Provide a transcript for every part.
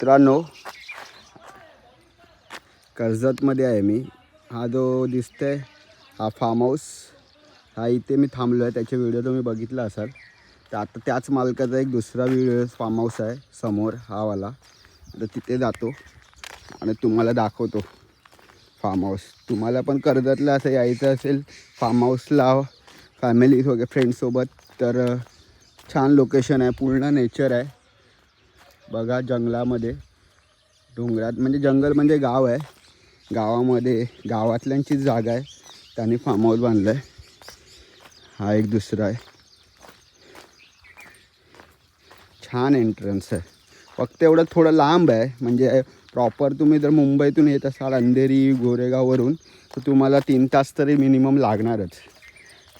मित्रांनो, कर्जतमध्ये आहे मी. हा जो दिसतोय हा फार्म हाऊस, हा इथे मी थांबलो आहे. त्याचे व्हिडिओ तुम्ही बघितला असाल. तर आता त्याच मालकाचा एक दुसरा व्हिडिओ फार्म हाऊस आहे समोर, हा वाला. तर तिथे जातो आणि तुम्हाला दाखवतो फार्म हाऊस. तुम्हाला पण कर्जतला असं यायचं असेल फार्म हाऊसला फॅमिली वगैरे फ्रेंड्ससोबत, तर छान लोकेशन आहे. पूर्ण नेचर आहे बघा, जंगलामध्ये, डोंगरात. म्हणजे जंगल म्हणजे गाव आहे. गावामध्ये गावातल्यांचीच जागा आहे. त्यांनी फार्म हाऊस बांधलं आहे. हा एक दुसरा आहे. छान एंट्रन्स आहे. फक्त एवढं थोडं लांब आहे. म्हणजे प्रॉपर तुम्ही जर मुंबईतून येत असाल अंधेरी गोरेगाववरून, तर तुम्हाला 3 तास तरी मिनिमम लागणारच,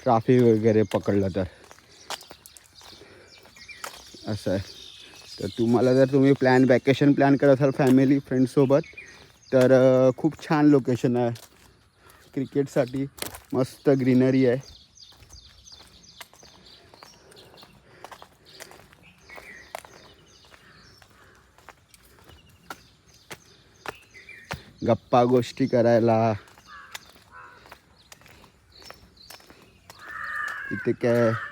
ट्रॅफिक वगैरे पकडलं तर. असं आहे. तर तुम्हाला जर तुम्ही वॅकेशन प्लॅन करत असाल फॅमिली फ्रेंड्ससोबत, तर खूप छान लोकेशन आहे. क्रिकेटसाठी मस्त ग्रीनरी आहे. गप्पा गोष्टी करायला. इथे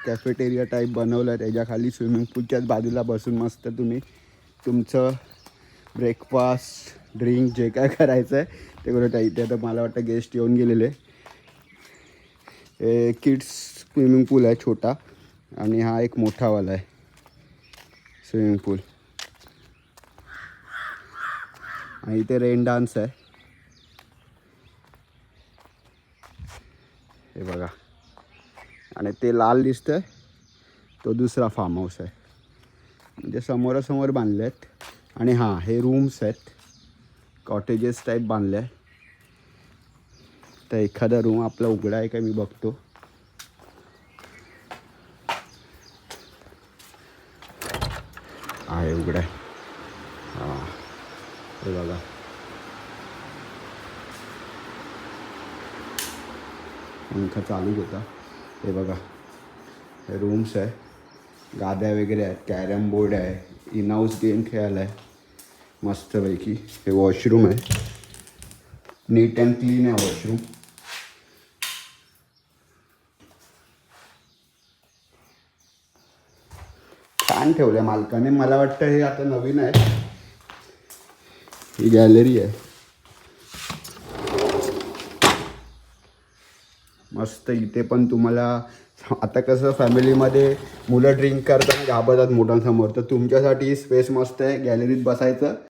कॅफेटेरिया टाईप बनवलं आहे. त्याच्या खाली स्विमिंग पूलच्याच बाजूला बसून मस्त तुम्ही तुमचं ब्रेकफास्ट, ड्रिंक जे काय करायचं आहे ते करू. इथे तर मला वाटतं गेस्ट येऊन गेलेले. किड्स स्विमिंग पूल आहे छोटा, आणि हा एक मोठावाला आहे स्विमिंग पूल. आणि इथे रेन डान्स आहे, हे बघा. आणि ते लाल दिसतंय तो दुसरा फार्म हाऊस आहे. म्हणजे समोरासमोर बांधले आहेत. आणि हां, हे रूम्स आहेत, कॉटेजेस टाईप बांधले आहे. तर एखादा रूम आपला उघडा आहे का मी बघतो. आहे, उघडा आहे. हां, हे बघा. पंखा चालू होता. हे बघा, हे रूम्स आहे. गाद्या वगैरे आहेत, कॅरम बोर्ड आहे, इन हाऊस गेम खेळायला आहे मस्तपैकी. हे वॉशरूम आहे, नीट अँड क्लीन आहे वॉशरूम. छान ठेवलं आहे मालकाने. मला वाटतं हे आता नवीन आहे. ही गॅलरी आहे मस्त. इथे पण तुम्हाला आता कसं फॅमिलीमध्ये मुलं ड्रिंक करताना घाबरतात मोठ्यांसमोर, तर तुमच्यासाठी स्पेस मस्त आहे गॅलरीत बसायचं